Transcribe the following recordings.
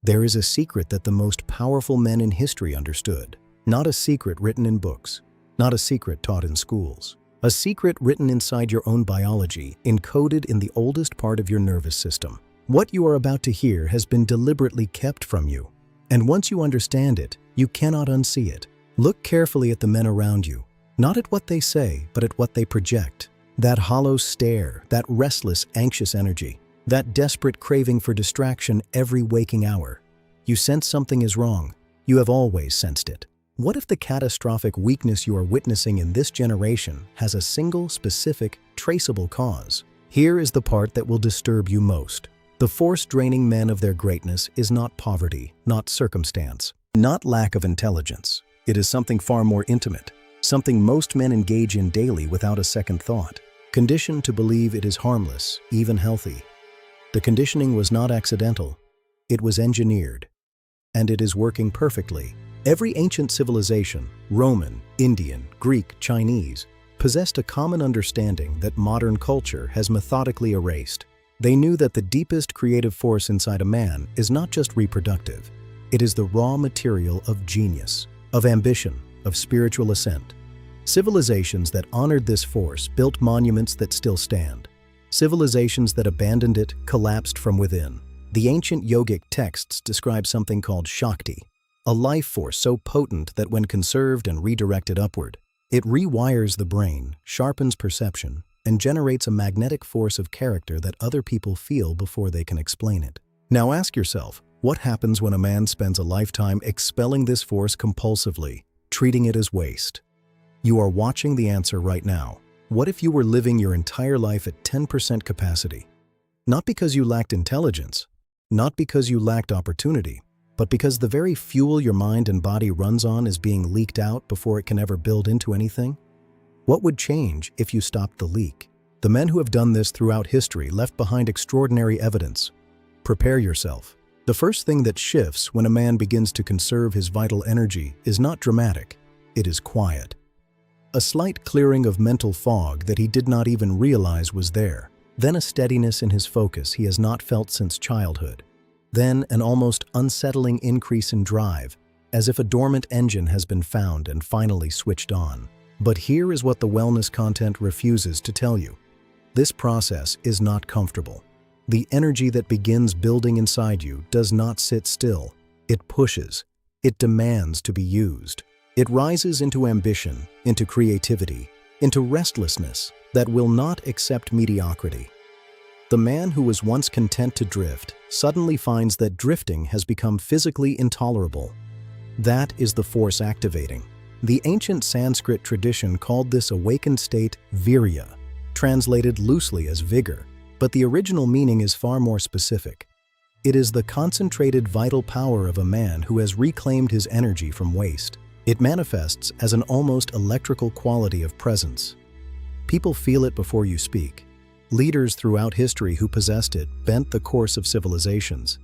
There is a secret that the most powerful men in history understood. Not a secret written in books, not a secret taught in schools. A secret written inside your own biology, encoded in the oldest part of your nervous system. What you are about to hear has been deliberately kept from you. And once you understand it, you cannot unsee it. Look carefully at the men around you, not at what they say, but at what they project. That hollow stare, that restless, anxious energy, that desperate craving for distraction every waking hour. You sense something is wrong. You have always sensed it. What if the catastrophic weakness you are witnessing in this generation has a single, specific, traceable cause? Here is the part that will disturb you most. The force-draining men of their greatness is not poverty, not circumstance, not lack of intelligence. It is something far more intimate, something most men engage in daily without a second thought, conditioned to believe it is harmless, even healthy. The conditioning was not accidental. It was engineered. And it is working perfectly. Every ancient civilization, Roman, Indian, Greek, Chinese, possessed a common understanding that modern culture has methodically erased. They knew that the deepest creative force inside a man is not just reproductive. It is the raw material of genius, of ambition, of spiritual ascent. Civilizations that honored this force built monuments that still stand. Civilizations that abandoned it collapsed from within. The ancient yogic texts describe something called Shakti, a life force so potent that when conserved and redirected upward, it rewires the brain, sharpens perception, and generates a magnetic force of character that other people feel before they can explain it. Now ask yourself, what happens when a man spends a lifetime expelling this force compulsively, treating it as waste? You are watching the answer right now. What if you were living your entire life at 10% capacity? Not because you lacked intelligence, not because you lacked opportunity, but because the very fuel your mind and body runs on is being leaked out before it can ever build into anything? What would change if you stopped the leak? The men who have done this throughout history left behind extraordinary evidence. Prepare yourself. The first thing that shifts when a man begins to conserve his vital energy is not dramatic, it is quiet. A slight clearing of mental fog that he did not even realize was there. Then a steadiness in his focus he has not felt since childhood. Then an almost unsettling increase in drive, as if a dormant engine has been found and finally switched on. But here is what the wellness content refuses to tell you. This process is not comfortable. The energy that begins building inside you does not sit still. It pushes. It demands to be used. It rises into ambition, into creativity, into restlessness that will not accept mediocrity. The man who was once content to drift suddenly finds that drifting has become physically intolerable. That is the force activating. The ancient Sanskrit tradition called this awakened state virya, translated loosely as vigor, but the original meaning is far more specific. It is the concentrated vital power of a man who has reclaimed his energy from waste. It manifests as an almost electrical quality of presence. People feel it before you speak. Leaders throughout history who possessed it bent the course of civilizations.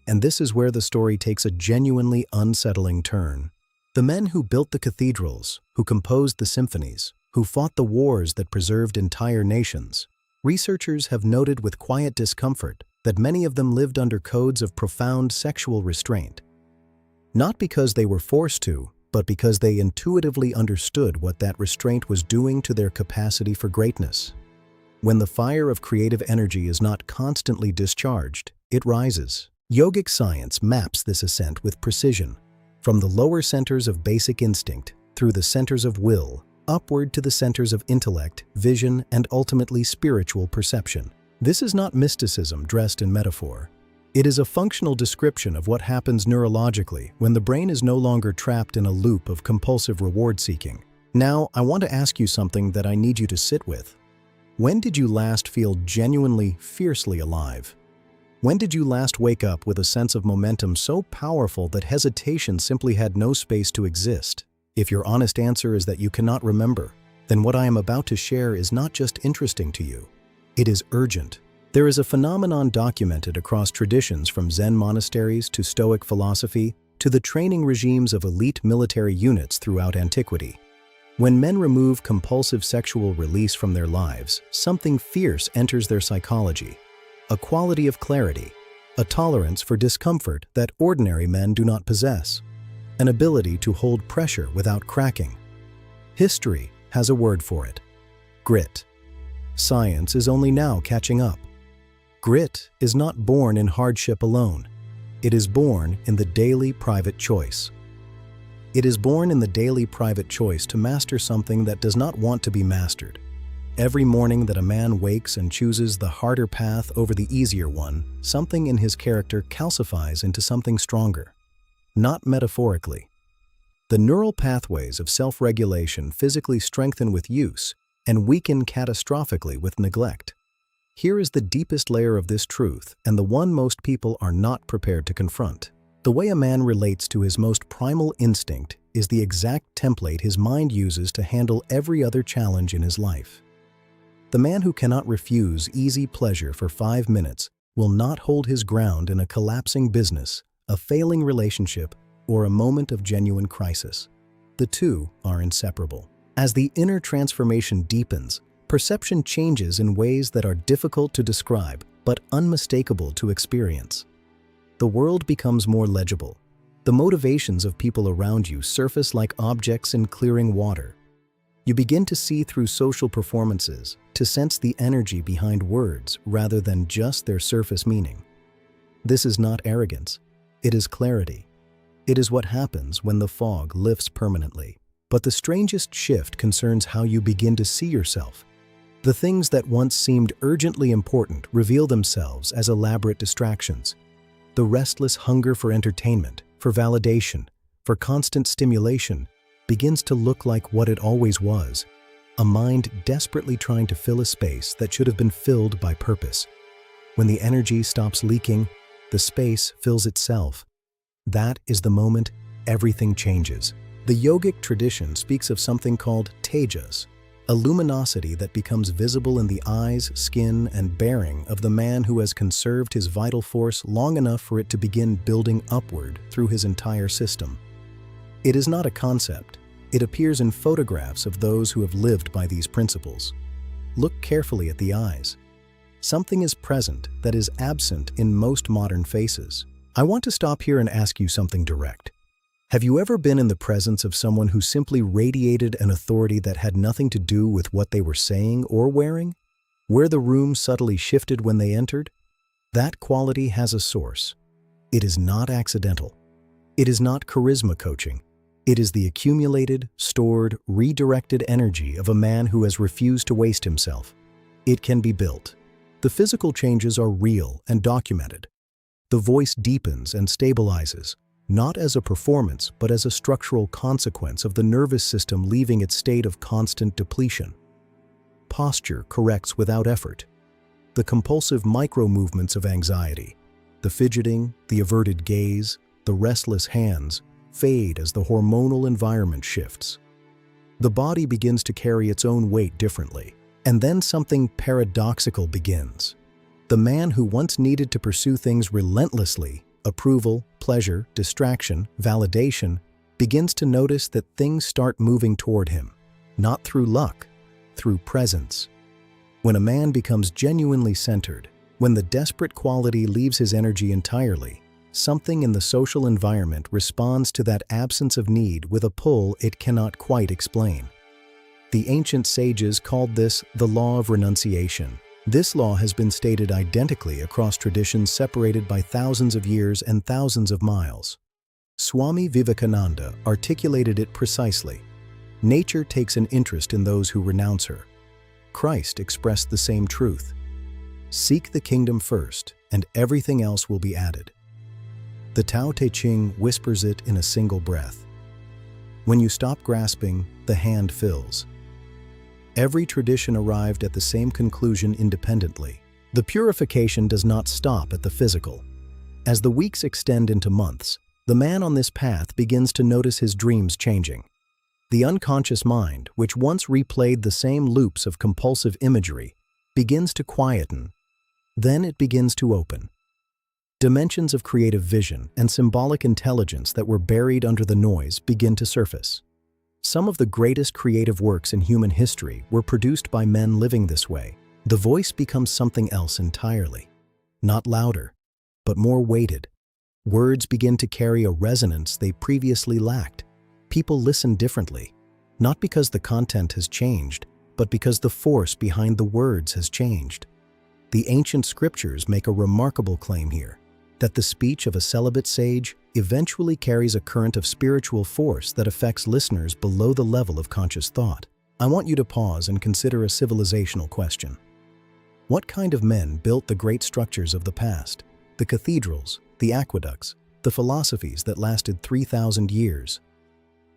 And this is where the story takes a genuinely unsettling turn. The men who built the cathedrals, who composed the symphonies, who fought the wars that preserved entire nations. Researchers have noted with quiet discomfort that many of them lived under codes of profound sexual restraint. Not because they were forced to, but because they intuitively understood what that restraint was doing to their capacity for greatness. When the fire of creative energy is not constantly discharged, it rises. Yogic science maps this ascent with precision, from the lower centers of basic instinct, through the centers of will, upward to the centers of intellect, vision, and ultimately spiritual perception. This is not mysticism dressed in metaphor. It is a functional description of what happens neurologically when the brain is no longer trapped in a loop of compulsive reward-seeking. Now, I want to ask you something that I need you to sit with. When did you last feel genuinely, fiercely alive? When did you last wake up with a sense of momentum so powerful that hesitation simply had no space to exist? If your honest answer is that you cannot remember, then what I am about to share is not just interesting to you. It is urgent. There is a phenomenon documented across traditions from Zen monasteries to Stoic philosophy to the training regimes of elite military units throughout antiquity. When men remove compulsive sexual release from their lives, something fierce enters their psychology. A quality of clarity, a tolerance for discomfort that ordinary men do not possess, an ability to hold pressure without cracking. History has a word for it: grit. Science is only now catching up. Grit is not born in hardship alone. It is born in the daily private choice. It is born in the daily private choice to master something that does not want to be mastered. Every morning that a man wakes and chooses the harder path over the easier one, something in his character calcifies into something stronger. Not metaphorically. The neural pathways of self-regulation physically strengthen with use and weaken catastrophically with neglect. Here is the deepest layer of this truth, and the one most people are not prepared to confront. The way a man relates to his most primal instinct is the exact template his mind uses to handle every other challenge in his life. The man who cannot refuse easy pleasure for 5 minutes will not hold his ground in a collapsing business, a failing relationship, or a moment of genuine crisis. The two are inseparable. As the inner transformation deepens, perception changes in ways that are difficult to describe but unmistakable to experience. The world becomes more legible. The motivations of people around you surface like objects in clearing water. You begin to see through social performances, to sense the energy behind words rather than just their surface meaning. This is not arrogance. It is clarity. It is what happens when the fog lifts permanently. But the strangest shift concerns how you begin to see yourself. The things that once seemed urgently important reveal themselves as elaborate distractions. The restless hunger for entertainment, for validation, for constant stimulation begins to look like what it always was: a mind desperately trying to fill a space that should have been filled by purpose. When the energy stops leaking, the space fills itself. That is the moment everything changes. The yogic tradition speaks of something called tejas, a luminosity that becomes visible in the eyes, skin, and bearing of the man who has conserved his vital force long enough for it to begin building upward through his entire system. It is not a concept. It appears in photographs of those who have lived by these principles. Look carefully at the eyes. Something is present that is absent in most modern faces. I want to stop here and ask you something direct. Have you ever been in the presence of someone who simply radiated an authority that had nothing to do with what they were saying or wearing? Where the room subtly shifted when they entered? That quality has a source. It is not accidental. It is not charisma coaching. It is the accumulated, stored, redirected energy of a man who has refused to waste himself. It can be built. The physical changes are real and documented. The voice deepens and stabilizes, not as a performance, but as a structural consequence of the nervous system leaving its state of constant depletion. Posture corrects without effort. The compulsive micro-movements of anxiety, the fidgeting, the averted gaze, the restless hands, fade as the hormonal environment shifts. The body begins to carry its own weight differently, and then something paradoxical begins. The man who once needed to pursue things relentlessly, approval, pleasure, distraction, validation, begins to notice that things start moving toward him, not through luck, through presence. When a man becomes genuinely centered, when the desperate quality leaves his energy entirely, something in the social environment responds to that absence of need with a pull it cannot quite explain. The ancient sages called this the law of renunciation. This law has been stated identically across traditions separated by thousands of years and thousands of miles. Swami Vivekananda articulated it precisely. Nature takes an interest in those who renounce her. Christ expressed the same truth. Seek the kingdom first, and everything else will be added. The Tao Te Ching whispers it in a single breath. When you stop grasping, the hand fills. Every tradition arrived at the same conclusion independently. The purification does not stop at the physical. As the weeks extend into months, the man on this path begins to notice his dreams changing. The unconscious mind, which once replayed the same loops of compulsive imagery, begins to quieten. Then it begins to open. Dimensions of creative vision and symbolic intelligence that were buried under the noise begin to surface. Some of the greatest creative works in human history were produced by men living this way. The voice becomes something else entirely. Not louder, but more weighted. Words begin to carry a resonance they previously lacked. People listen differently, not because the content has changed, but because the force behind the words has changed. The ancient scriptures make a remarkable claim here, that the speech of a celibate sage eventually carries a current of spiritual force that affects listeners below the level of conscious thought. I want you to pause and consider a civilizational question. What kind of men built the great structures of the past? The cathedrals, the aqueducts, the philosophies that lasted 3,000 years.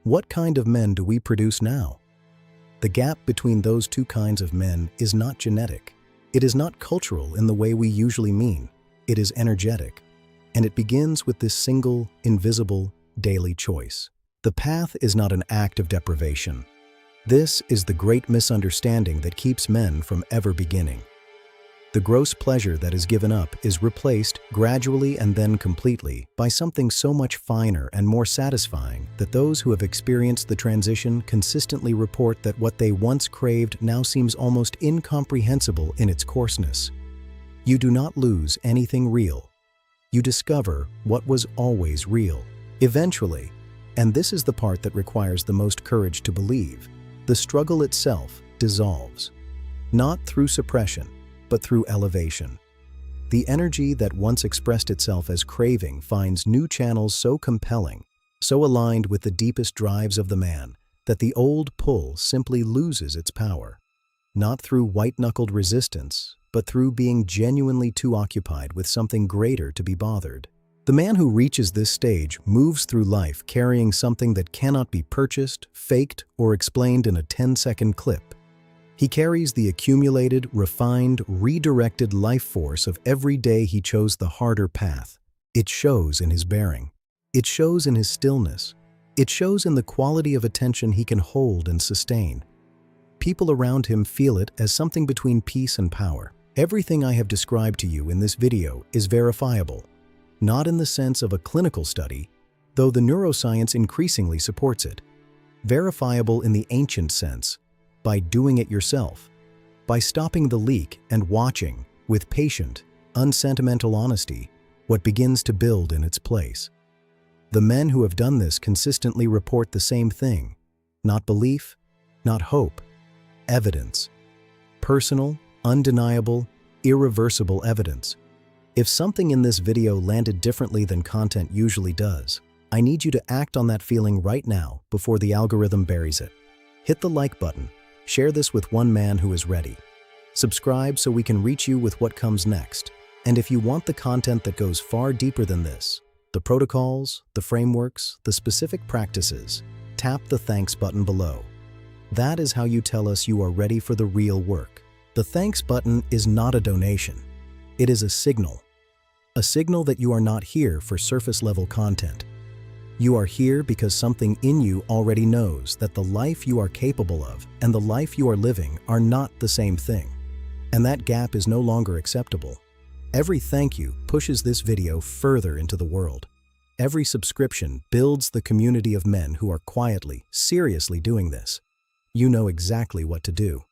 What kind of men do we produce now? The gap between those two kinds of men is not genetic. It is not cultural in the way we usually mean. It is energetic. And it begins with this single, invisible, daily choice. The path is not an act of deprivation. This is the great misunderstanding that keeps men from ever beginning. The gross pleasure that is given up is replaced gradually and then completely by something so much finer and more satisfying that those who have experienced the transition consistently report that what they once craved now seems almost incomprehensible in its coarseness. You do not lose anything real. You discover what was always real. Eventually, and this is the part that requires the most courage to believe, the struggle itself dissolves, not through suppression, but through elevation. The energy that once expressed itself as craving finds new channels so compelling, so aligned with the deepest drives of the man, that the old pull simply loses its power. Not through white-knuckled resistance, but through being genuinely too occupied with something greater to be bothered. The man who reaches this stage moves through life carrying something that cannot be purchased, faked, or explained in a 10-second clip. He carries the accumulated, refined, redirected life force of every day he chose the harder path. It shows in his bearing. It shows in his stillness. It shows in the quality of attention he can hold and sustain. People around him feel it as something between peace and power. Everything I have described to you in this video is verifiable, not in the sense of a clinical study, though the neuroscience increasingly supports it. Verifiable in the ancient sense, by doing it yourself, by stopping the leak and watching, with patient, unsentimental honesty, what begins to build in its place. The men who have done this consistently report the same thing, not belief, not hope, evidence. Personal, undeniable, irreversible evidence. If something in this video landed differently than content usually does, I need you to act on that feeling right now before the algorithm buries it. Hit the like button. Share this with one man who is ready. Subscribe so we can reach you with what comes next. And if you want the content that goes far deeper than this, the protocols, the frameworks, the specific practices, tap the thanks button below. That is how you tell us you are ready for the real work. The thanks button is not a donation. It is a signal that you are not here for surface-level content. You are here because something in you already knows that the life you are capable of and the life you are living are not the same thing. And that gap is no longer acceptable. Every thank you pushes this video further into the world. Every subscription builds the community of men who are quietly, seriously doing this. You know exactly what to do.